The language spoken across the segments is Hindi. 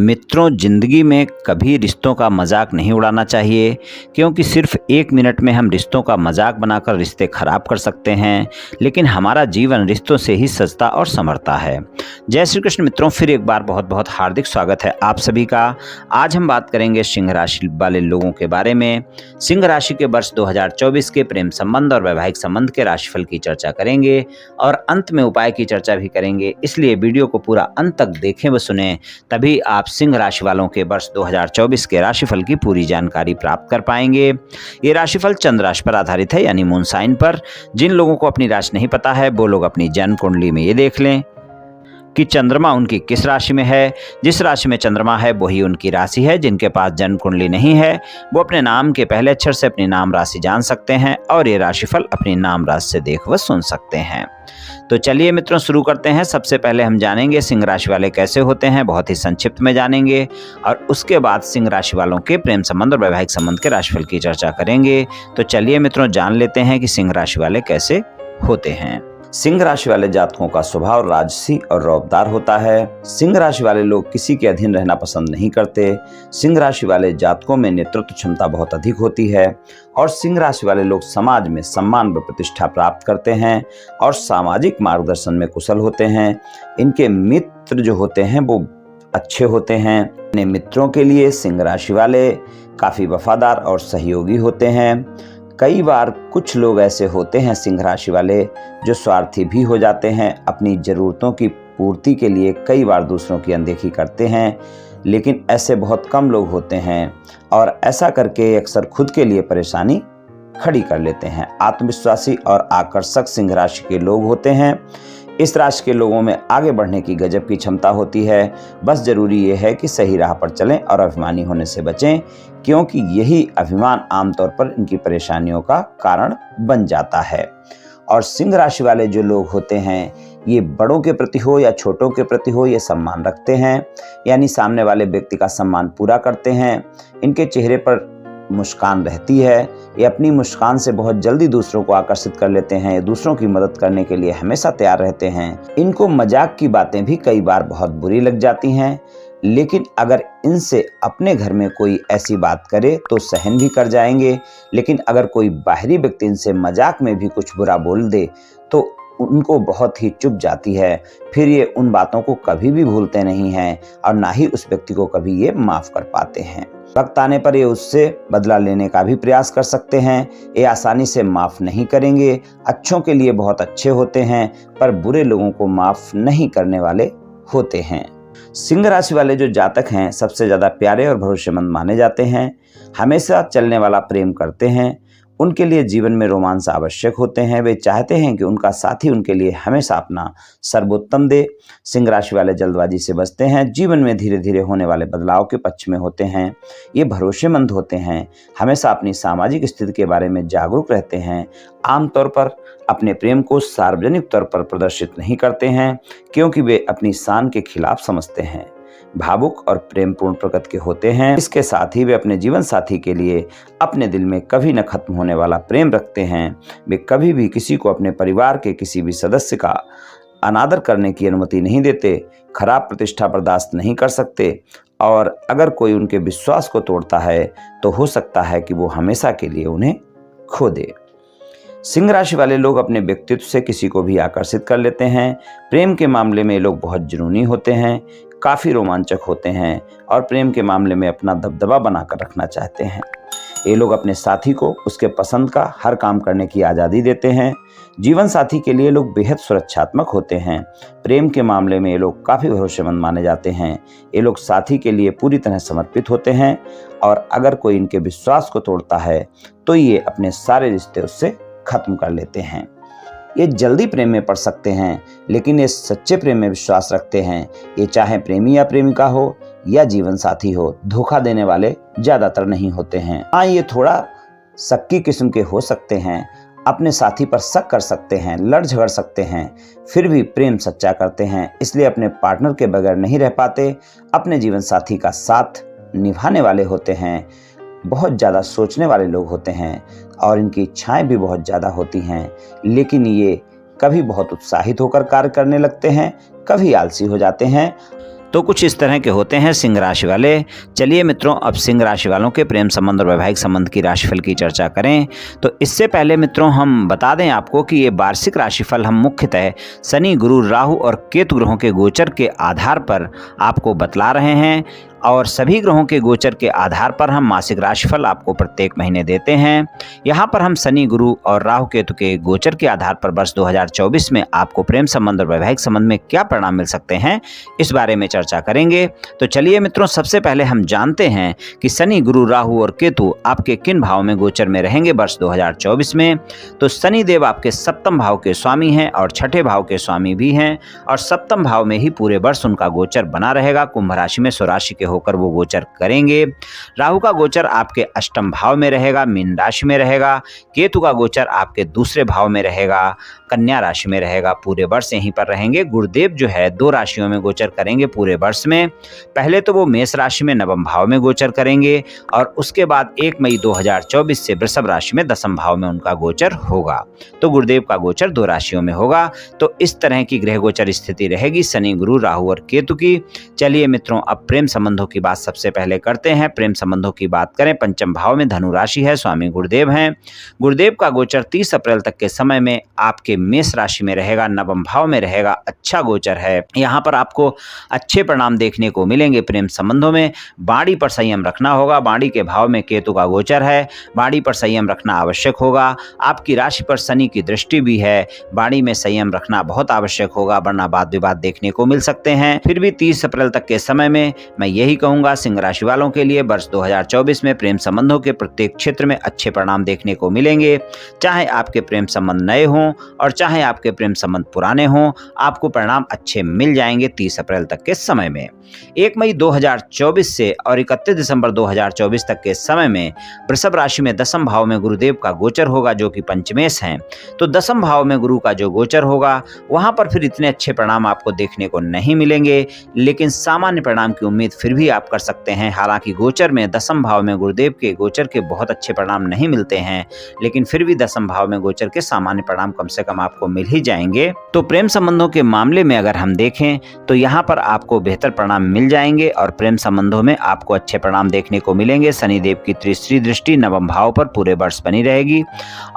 मित्रों, जिंदगी में कभी रिश्तों का मजाक नहीं उड़ाना चाहिए, क्योंकि सिर्फ 1 मिनट में हम रिश्तों का मजाक बनाकर रिश्ते खराब कर सकते हैं, लेकिन हमारा जीवन रिश्तों से ही सजता और संवरता है। जय श्री कृष्ण मित्रों, फिर एक बार बहुत बहुत हार्दिक स्वागत है आप सभी का। आज हम बात करेंगे सिंह राशि वाले लोगों के बारे में। सिंह राशि के वर्ष 2024 के प्रेम संबंध और वैवाहिक संबंध के राशिफल की चर्चा करेंगे और अंत में उपाय की चर्चा भी करेंगे, इसलिए वीडियो को पूरा अंत तक देखें व सुने, तभी आप सिंह राशि वालों के वर्ष 2024 के राशिफल की पूरी जानकारी प्राप्त कर पाएंगे। ये राशिफल चंद्र राशि पर आधारित है, यानी मून साइन पर। जिन लोगों को अपनी राशि नहीं पता है वो लोग अपनी जन्म कुंडली में ये देख लें कि चंद्रमा उनकी किस राशि में है। जिस राशि में चंद्रमा है वही उनकी राशि है। जिनके पास जन्म कुंडली नहीं है वो अपने नाम के पहले अक्षर से अपनी नाम राशि जान सकते हैं और ये राशिफल अपनी नाम राशि से देख व सुन सकते हैं। तो चलिए मित्रों, शुरू करते हैं। सबसे पहले हम जानेंगे सिंह राशि वाले कैसे होते हैं, बहुत ही संक्षिप्त में जानेंगे, और उसके बाद सिंह राशि वालों के प्रेम संबंध और वैवाहिक संबंध के राशिफल की चर्चा करेंगे। तो चलिए मित्रों, जान लेते हैं कि सिंह राशि वाले कैसे होते हैं। सिंह राशि वाले जातकों का स्वभाव राजसी और रौबदार होता है। सिंह राशि वाले लोग किसी के अधीन रहना पसंद नहीं करते। सिंह राशि वाले जातकों में नेतृत्व क्षमता बहुत अधिक होती है और सिंह राशि वाले लोग समाज में सम्मान व प्रतिष्ठा प्राप्त करते हैं और सामाजिक मार्गदर्शन में कुशल होते हैं। इनके मित्र जो होते हैं वो अच्छे होते हैं। अपने मित्रों के लिए सिंह राशि वाले काफी वफादार और सहयोगी होते हैं। कई बार कुछ लोग ऐसे होते हैं सिंह राशि वाले जो स्वार्थी भी हो जाते हैं। अपनी ज़रूरतों की पूर्ति के लिए कई बार दूसरों की अनदेखी करते हैं, लेकिन ऐसे बहुत कम लोग होते हैं और ऐसा करके अक्सर खुद के लिए परेशानी खड़ी कर लेते हैं। आत्मविश्वासी और आकर्षक सिंह राशि के लोग होते हैं। इस राशि के लोगों में आगे बढ़ने की गजब की क्षमता होती है। बस जरूरी ये है कि सही राह पर चलें और अभिमानी होने से बचें, क्योंकि यही अभिमान आमतौर पर इनकी परेशानियों का कारण बन जाता है। और सिंह राशि वाले जो लोग होते हैं, ये बड़ों के प्रति हो या छोटों के प्रति हो, ये सम्मान रखते हैं, यानी सामने वाले व्यक्ति का सम्मान पूरा करते हैं। इनके चेहरे पर मुस्कान रहती है। ये अपनी मुस्कान से बहुत जल्दी दूसरों को आकर्षित कर लेते हैं। ये दूसरों की मदद करने के लिए हमेशा तैयार रहते हैं। इनको मजाक की बातें भी कई बार बहुत बुरी लग जाती हैं, लेकिन अगर इनसे अपने घर में कोई ऐसी बात करे तो सहन भी कर जाएंगे, लेकिन अगर कोई बाहरी व्यक्ति इनसे मजाक में भी कुछ बुरा बोल दे तो उनको बहुत ही चुभ जाती है। फिर ये उन बातों को कभी भी भूलते नहीं हैं और ना ही उस व्यक्ति को कभी ये माफ कर पाते हैं। वक्त आने पर ये उससे बदला लेने का भी प्रयास कर सकते हैं। ये आसानी से माफ नहीं करेंगे। अच्छों के लिए बहुत अच्छे होते हैं पर बुरे लोगों को माफ नहीं करने वाले होते हैं। सिंह राशि वाले जो जातक हैं सबसे ज्यादा प्यारे और भरोसेमंद माने जाते हैं। हमेशा चलने वाला प्रेम करते हैं। उनके लिए जीवन में रोमांस आवश्यक होते हैं। वे चाहते हैं कि उनका साथी उनके लिए हमेशा अपना सर्वोत्तम दे। सिंह राशि वाले जल्दबाजी से बचते हैं। जीवन में धीरे धीरे होने वाले बदलाव के पक्ष में होते हैं। ये भरोसेमंद होते हैं। हमेशा अपनी सामाजिक स्थिति के बारे में जागरूक रहते हैं। आमतौर पर अपने प्रेम को सार्वजनिक तौर पर प्रदर्शित नहीं करते हैं, क्योंकि वे अपनी शान के खिलाफ समझते हैं। भावुक और प्रेमपूर्ण प्रकृति के होते हैं। इसके साथ ही वे अपने जीवन साथी के लिए अपने दिल में कभी न खत्म होने वाला प्रेम रखते हैं। वे कभी भी किसी को अपने परिवार के किसी भी सदस्य का अनादर करने की अनुमति नहीं देते। खराब प्रतिष्ठा बर्दाश्त नहीं कर सकते और अगर कोई उनके विश्वास को तोड़ता है तो हो सकता है कि वो हमेशा के लिए उन्हें खो दे। सिंह राशि वाले लोग अपने व्यक्तित्व से किसी को भी आकर्षित कर लेते हैं। प्रेम के मामले में ये लोग बहुत जुनूनी होते हैं, काफ़ी रोमांचक होते हैं और प्रेम के मामले में अपना दबदबा बनाकर रखना चाहते हैं। ये लोग अपने साथी को उसके पसंद का हर काम करने की आज़ादी देते हैं। जीवन साथी के लिए लोग बेहद सुरक्षात्मक होते हैं। प्रेम के मामले में ये लोग काफ़ी भरोसेमंद माने जाते हैं। ये लोग साथी के लिए पूरी तरह समर्पित होते हैं और अगर कोई इनके विश्वास को तोड़ता है तो ये अपने सारे रिश्ते उससे खत्म कर लेते हैं। ये जल्दी प्रेम में पड़ सकते हैं, लेकिन ये सच्चे प्रेम में विश्वास रखते हैं। ये चाहे प्रेमी या प्रेमिका हो या जीवन साथी हो, धोखा देने वाले ज्यादातर नहीं होते हैं। हाँ, ये थोड़ा शक्की किस्म के हो सकते हैं। अपने साथी पर शक कर सकते हैं, लड़ झगड़ सकते हैं, फिर भी प्रेम सच्चा करते हैं। इसलिए अपने पार्टनर के बगैर नहीं रह पाते। अपने जीवन साथी का साथ निभाने वाले होते हैं। बहुत ज़्यादा सोचने वाले लोग होते हैं और इनकी इच्छाएं भी बहुत ज़्यादा होती हैं, लेकिन ये कभी बहुत उत्साहित होकर कार्य करने लगते हैं, कभी आलसी हो जाते हैं तो कुछ इस तरह के होते हैं सिंह राशि वाले। चलिए मित्रों, अब सिंह राशि वालों के प्रेम संबंध और वैवाहिक संबंध की राशिफल की चर्चा करें। तो इससे पहले मित्रों हम बता दें आपको कि ये वार्षिक राशिफल हम मुख्यतः शनि, गुरु, राहु और केतु ग्रहों के गोचर के आधार पर आपको बतला रहे हैं, और सभी ग्रहों के गोचर के आधार पर हम मासिक राशिफल आपको प्रत्येक महीने देते हैं। यहाँ पर हम शनि, गुरु और राहु केतु के गोचर के आधार पर वर्ष 2024 में आपको प्रेम संबंध और वैवाहिक संबंध में क्या परिणाम मिल सकते हैं, इस बारे में चर्चा करेंगे। तो चलिए मित्रों, सबसे पहले हम जानते हैं कि शनि, गुरु, राहु और केतु आपके किन भाव में गोचर में रहेंगे वर्ष 2024 में। तो शनि देव आपके सप्तम भाव के स्वामी हैं और छठे भाव के स्वामी भी हैं, और सप्तम भाव में ही पूरे वर्ष उनका गोचर बना रहेगा। कुंभ राशि में स्वराशि के होकर वो गोचर करेंगे। राहु का गोचर आपके अष्टम भाव में रहेगा, मीन राशि में रहेगा। केतु का गोचर आपके दूसरे भाव में रहेगा, कन्या राशि में रहेगा। पूरे वर्ष यहीं पर रहेंगे। गुरुदेव जो है 2 राशियों में गोचर करेंगे पूरे वर्ष में। पहले तो वो मेष राशि में नवम भाव में गोचर करेंगे, और उसके बाद 1 मई 2024 से वृषभ राशि में दसम भाव में उनका गोचर होगा। तो गुरुदेव का गोचर 2 राशियों में होगा। तो इस तरह की ग्रह गोचर स्थिति रहेगी शनि, गुरु, राहु और केतु की। चलिए मित्रों, अब प्रेम संबंधों की बात सबसे पहले करते हैं। प्रेम संबंधों की बात करें, पंचम भाव में धनु राशि है, स्वामी गुरुदेव हैं। गुरुदेव का गोचर 30 अप्रैल तक के समय में आपके मेष राशि में रहेगा, नवम भाव में रहेगा। अच्छा गोचर है। यहाँ पर आपको अच्छे परिणाम देखने को मिलेंगे। प्रेम संबंधों में वाणी पर संयम रखना होगा। वाणी के भाव में केतु का गोचर है, वाणी पर संयम रखना आवश्यक होगा। आपकी राशि पर शनि की दृष्टि भी है, वाणी में संयम रखना बहुत आवश्यक होगा, वरना वाद विवाद देखने को मिल सकते हैं। फिर भी 30 अप्रैल तक के समय में मैं यही कहूंगा, सिंह राशि वालों के लिए वर्ष 2024 में प्रेम संबंधों के प्रत्येक क्षेत्र में अच्छे परिणाम देखने को मिलेंगे। चाहे आपके प्रेम संबंध नए हों और चाहे आपके प्रेम संबंध पुराने हों, आपको परिणाम अच्छे मिल जाएंगे 30 अप्रैल तक के समय में। 1 मई 2024 से और 31 दिसंबर 2024 तक के समय में वृषभ राशि में दसम भाव में गुरुदेव का गोचर होगा, जो कि पंचमेश हैं। तो दसम भाव में गुरु का जो गोचर होगा, वहां पर फिर इतने अच्छे परिणाम आपको देखने को नहीं मिलेंगे, लेकिन सामान्य परिणाम की उम्मीद फिर भी आप कर सकते हैं। हालांकि गोचर में दसम भाव में गुरुदेव के गोचर के बहुत अच्छे परिणाम नहीं मिलते हैं, लेकिन फिर भी दसम भाव में गोचर के सामान्य परिणाम कम से कम आपको मिल ही जाएंगे। तो प्रेम संबंधों के मामले में अगर हम देखें तो यहाँ पर आपको बेहतर परिणाम मिल जाएंगे, और प्रेम संबंधों में आपको अच्छे परिणाम देखने को मिलेंगे। शनिदेव की तीसरी दृष्टि नवम भाव पर पूरे वर्ष बनी रहेगी,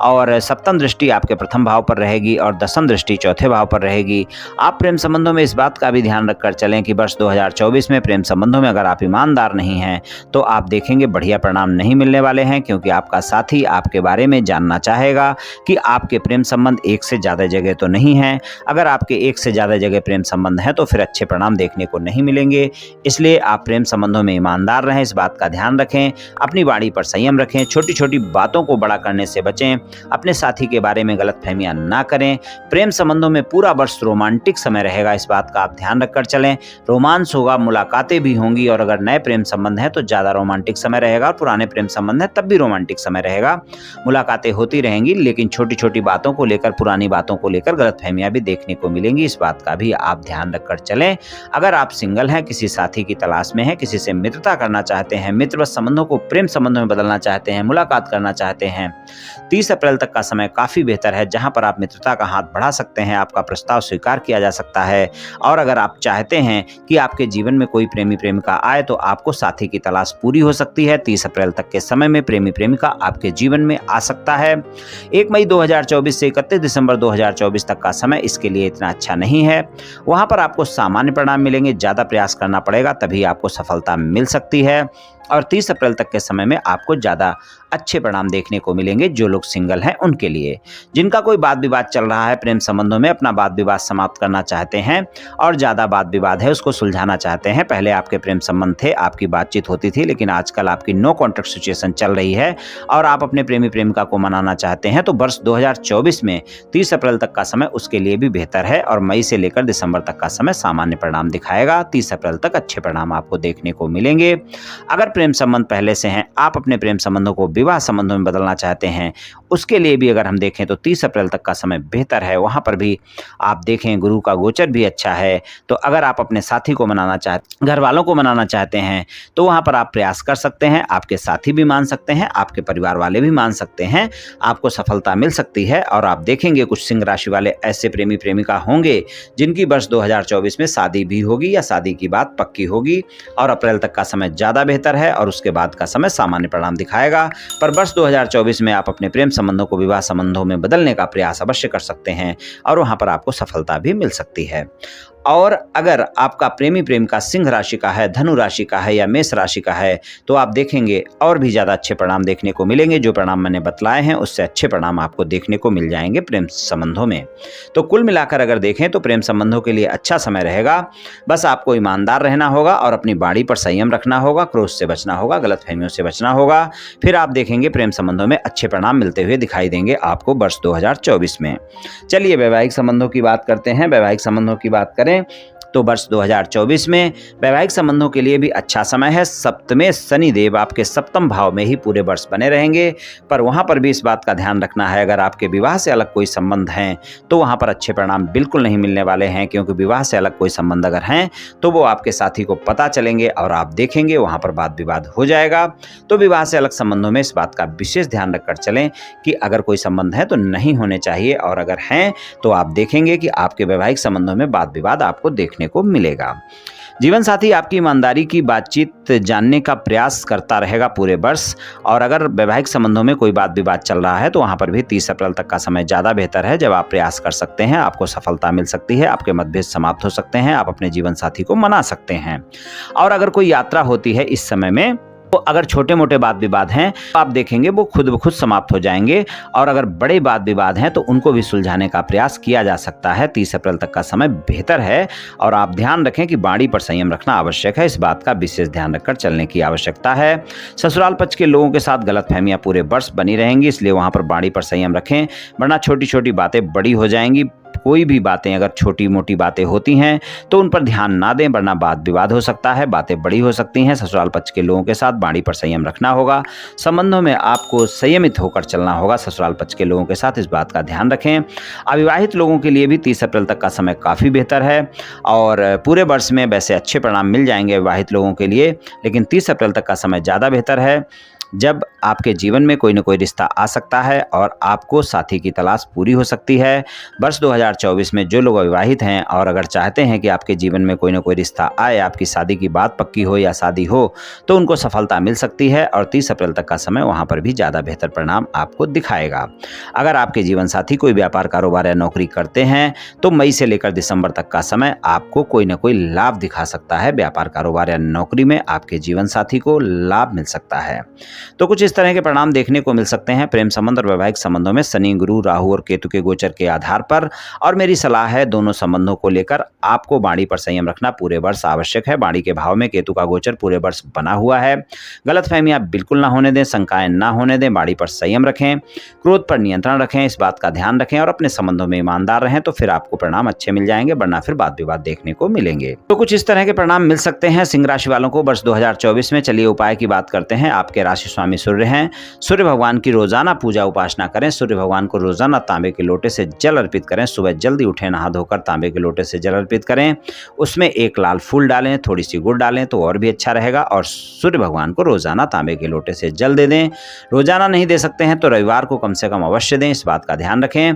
और सप्तम दृष्टि आपके प्रथम भाव पर रहेगी, और दसम दृष्टि चौथे भाव पर रहेगी। आप प्रेम संबंधों में इस बात का भी ध्यान रखकर चलें कि वर्ष 2024 में प्रेम संबंधों में अगर आप ईमानदार नहीं हैं तो आप देखेंगे बढ़िया परिणाम नहीं मिलने वाले हैं, क्योंकि आपका साथी आपके बारे में जानना चाहेगा कि आपके प्रेम संबंध एक से ज़्यादा जगह तो नहीं हैं। अगर आपके एक से ज़्यादा जगह प्रेम संबंध हैं तो फिर अच्छे परिणाम देखने को नहीं मिलेंगे। इसलिए आप प्रेम संबंधों में ईमानदार रहें, इस बात का ध्यान रखें, अपनी वाणी पर संयम रखें, छोटी छोटी बातों को बड़ा करने से बचें, अपने साथी के बारे में गलतफहमियां ना करें। प्रेम संबंधों में पूरा वर्ष रोमांटिक समय रहेगा, इस बात का आप ध्यान रखकर चलें। रोमांस होगा, मुलाकातें भी होंगी, और अगर नए प्रेम संबंध है तो ज़्यादा रोमांटिक समय रहेगा, और पुराने प्रेम संबंध है तब भी रोमांटिक समय रहेगा। मुलाकातें होती रहेंगी, लेकिन छोटी छोटी बातों को लेकर, पुरानी बातों को लेकर गलतफहमियां भी देखने को मिलेंगी, इस बात का भी आप ध्यान रखकर चलें। अगर आप सिंगल हैं, किसी साथी की तलाश में हैं, किसी से मित्रता करना चाहते हैं, मित्रवत संबंधों को प्रेम संबंधों में बदलना चाहते हैं, मुलाकात करना चाहते हैं, 30 अप्रैल तक का समय काफ़ी बेहतर है, जहां पर आप मित्रता का हाथ बढ़ा सकते हैं, आपका प्रस्ताव स्वीकार किया जा सकता है। और अगर आप चाहते हैं कि आपके जीवन में कोई प्रेमी प्रेमिका आए तो आपको साथी की तलाश पूरी हो सकती है। 30 अप्रैल तक के समय में प्रेमी प्रेमिका आपके जीवन में आ सकता है। 1 मई 2024 से 31 दिसंबर 2024 तक का समय इसके लिए इतना अच्छा नहीं है। वहां पर आपको सामान्य परिणाम मिलेंगे, ज़्यादा प्रयास करना पड़ेगा तभी आपको सफलता मिल सकती है। और 30 अप्रैल तक के समय में आपको ज़्यादा अच्छे परिणाम देखने को मिलेंगे जो लोग सिंगल हैं उनके लिए। जिनका कोई वाद विवाद चल रहा है प्रेम संबंधों में, अपना वाद विवाद समाप्त करना चाहते हैं और ज़्यादा वाद विवाद है उसको सुलझाना चाहते हैं। पहले आपके प्रेम संबंध थे, आपकी बातचीत होती थी, लेकिन आजकल आपकी नो कॉन्टैक्ट सिचुएशन चल रही है और आप अपने प्रेमी प्रेमिका को मनाना चाहते हैं, तो वर्ष 2024 में 30 अप्रैल तक का समय उसके लिए भी बेहतर है और मई से लेकर दिसंबर तक का समय सामान्य परिणाम दिखाएगा। 30 अप्रैल तक अच्छे परिणाम आपको देखने को मिलेंगे। अगर प्रेम संबंध पहले से हैं, आप अपने प्रेम संबंधों को विवाह संबंधों में बदलना चाहते हैं, उसके लिए भी अगर हम देखें तो 30 अप्रैल तक का समय बेहतर है। वहां पर भी आप देखें गुरु का गोचर भी अच्छा है। तो अगर आप अपने साथी को मनाना चाहते, घर वालों को बनाना चाहते हैं तो वहाँ पर आप प्रयास कर सकते हैं, आपके साथी भी मान सकते हैं, आपके परिवार वाले भी मान सकते हैं, आपको सफलता मिल सकती है। और आप देखेंगे कुछ सिंह राशि वाले ऐसे प्रेमी प्रेमिका होंगे जिनकी वर्ष 2024 में शादी भी होगी या शादी की बात पक्की होगी। और अप्रैल तक का समय ज़्यादा बेहतर है और उसके बाद का समय सामान्य परिणाम दिखाएगा। पर वर्ष 2024 में आप अपने प्रेम संबंधों को विवाह संबंधों में बदलने का प्रयास अवश्य कर सकते हैं और वहाँ पर आपको सफलता भी मिल सकती है। और अगर आपका प्रेमी प्रेमिका सिंह राशि का है, धनु राशि का है या मेष राशि का है तो आप देखेंगे और भी ज़्यादा अच्छे परिणाम देखने को मिलेंगे। जो परिणाम मैंने बतलाए हैं उससे अच्छे परिणाम आपको देखने को मिल जाएंगे प्रेम संबंधों में। तो कुल मिलाकर अगर देखें तो प्रेम संबंधों के लिए अच्छा समय रहेगा। बस आपको ईमानदार रहना होगा और अपनी वाणी पर संयम रखना होगा, क्रोध से बचना होगा, गलतफहमियों से बचना होगा। फिर आप देखेंगे प्रेम संबंधों में अच्छे परिणाम मिलते हुए दिखाई देंगे आपको वर्ष 2024 में। चलिए वैवाहिक संबंधों की बात करते हैं। वैवाहिक संबंधों की बात करें तो वर्ष 2024 में वैवाहिक संबंधों के लिए भी अच्छा समय है। सप्तमें शनिदेव आपके सप्तम भाव में ही पूरे वर्ष बने रहेंगे। पर वहाँ पर भी इस बात का ध्यान रखना है, अगर आपके विवाह से अलग कोई संबंध हैं तो वहाँ पर अच्छे परिणाम बिल्कुल नहीं मिलने वाले हैं, क्योंकि विवाह से अलग कोई संबंध अगर हैं तो वो आपके साथी को पता चलेंगे और आप देखेंगे वहाँ पर वाद विवाद हो जाएगा। तो विवाह से अलग संबंधों में इस बात का विशेष ध्यान रखकर चलें कि अगर कोई संबंध है तो नहीं होने चाहिए, और अगर हैं तो आप देखेंगे कि आपके वैवाहिक संबंधों में वाद विवाद आपको देखने को मिलेगा। जीवन साथी आपकी ईमानदारी की बातचीत जानने का प्रयास करता रहेगा पूरे वर्ष। और अगर वैवाहिक संबंधों में कोई वाद विवाद चल रहा है तो वहां पर भी 30 अप्रैल तक का समय ज़्यादा बेहतर है, जब आप प्रयास कर सकते हैं, आपको सफलता मिल सकती है, आपके मतभेद समाप्त हो सकते हैं, आप अपने जीवन साथी को मना सकते हैं। और अगर कोई यात्रा होती है इस समय में तो अगर छोटे मोटे वाद विवाद हैं तो आप देखेंगे वो खुद ब खुद समाप्त हो जाएंगे। और अगर बड़े वाद विवाद हैं तो उनको भी सुलझाने का प्रयास किया जा सकता है। 30 अप्रैल तक का समय बेहतर है और आप ध्यान रखें कि वाणी पर संयम रखना आवश्यक है। इस बात का विशेष ध्यान रखकर चलने की आवश्यकता है। ससुराल पक्ष के लोगों के साथ गलतफहमियां पूरे वर्ष बनी रहेंगी, इसलिए वहां पर वाणी पर संयम रखें, वरना छोटी छोटी बातें बड़ी हो जाएंगी। कोई भी बातें अगर छोटी मोटी बातें होती हैं तो उन पर ध्यान ना दें, वरना वाद विवाद हो सकता है, बातें बड़ी हो सकती हैं। ससुराल पक्ष के लोगों के साथ वाणी पर संयम रखना होगा। संबंधों में आपको संयमित होकर चलना होगा ससुराल पक्ष के लोगों के साथ, इस बात का ध्यान रखें। अविवाहित लोगों के लिए भी 30 अप्रैल तक का समय काफ़ी बेहतर है और पूरे वर्ष में वैसे अच्छे परिणाम मिल जाएंगे विवाहित लोगों के लिए, लेकिन 30 अप्रैल तक का समय ज़्यादा बेहतर है, जब आपके जीवन में कोई न कोई रिश्ता आ सकता है और आपको साथी की तलाश पूरी हो सकती है। वर्ष 2024 में जो लोग अविवाहित हैं और अगर चाहते हैं कि आपके जीवन में कोई न कोई रिश्ता आए, आपकी शादी की बात पक्की हो या शादी हो, तो उनको सफलता मिल सकती है और 30 अप्रैल तक का समय वहाँ पर भी ज़्यादा बेहतर परिणाम आपको दिखाएगा। अगर आपके जीवन साथी कोई व्यापार, कारोबार या नौकरी करते हैं तो मई से लेकर दिसंबर तक का समय आपको कोई न कोई लाभ दिखा सकता है। व्यापार, कारोबार या नौकरी में आपके जीवन साथी को लाभ मिल सकता है। तो कुछ इस तरह के परिणाम देखने को मिल सकते हैं प्रेम संबंध और वैवाहिक संबंधों में शनि, गुरु, राहु और केतु के गोचर के आधार पर। और मेरी सलाह है, दोनों संबंधों को लेकर आपको वाणी पर संयम रखना पूरे वर्ष आवश्यक है। वाणी के भाव में केतु का गोचर पूरे वर्ष बना हुआ है। गलतफहमियां बिल्कुल ना होने दें, शंकाएं ना होने दें, वाणी पर संयम रखें, क्रोध पर नियंत्रण रखें, इस बात का ध्यान रखें और अपने संबंधों में ईमानदार रहें, तो फिर आपको परिणाम अच्छे मिल जाएंगे, वरना फिर वाद विवाद देखने को मिलेंगे। तो कुछ इस तरह के परिणाम मिल सकते हैं सिंह राशि वालों को वर्ष 2024 में। चलिए उपाय की बात करते हैं। आपके राशि स्वामी सूर्य हैं। सूर्य भगवान की रोजाना पूजा उपासना करें। सूर्य भगवान को रोजाना तांबे के लोटे से जल अर्पित करें। सुबह जल्दी उठें, नहा धोकर तांबे के लोटे से जल अर्पित करें, उसमें एक लाल फूल डालें, थोड़ी सी गुड़ डालें तो और भी अच्छा रहेगा। और सूर्य भगवान को रोजाना तांबे के लोटे से जल दे दें। रोजाना नहीं दे सकते हैं तो रविवार को कम से कम अवश्य दें, इस बात का ध्यान रखें।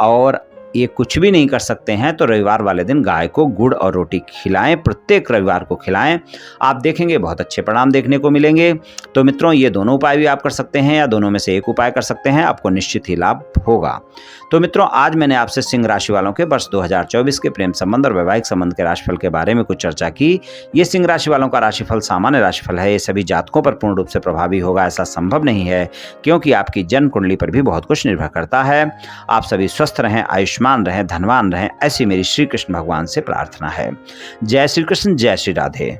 और ये कुछ भी नहीं कर सकते हैं तो रविवार वाले दिन गाय को गुड़ और रोटी खिलाएं, प्रत्येक रविवार को खिलाएं। आप देखेंगे बहुत अच्छे परिणाम देखने को मिलेंगे। तो मित्रों, ये दोनों उपाय भी आप कर सकते हैं या दोनों में से एक उपाय कर सकते हैं, आपको निश्चित ही लाभ होगा। तो मित्रों, आज मैंने आपसे सिंह राशि वालों के वर्ष 2024 के प्रेम संबंध और वैवाहिक संबंध के राशिफल के बारे में कुछ चर्चा की। ये सिंह राशि वालों का राशिफल सामान्य राशिफल है, ये सभी जातकों पर पूर्ण रूप से प्रभावी होगा ऐसा संभव नहीं है, क्योंकि आपकी जन्म कुंडली पर भी बहुत कुछ निर्भर करता है। आप सभी स्वस्थ रहें, आयुष्मान रहें, धनवान रहें, ऐसी मेरी श्री कृष्ण भगवान से प्रार्थना है। जय श्री कृष्ण, जय श्री राधे।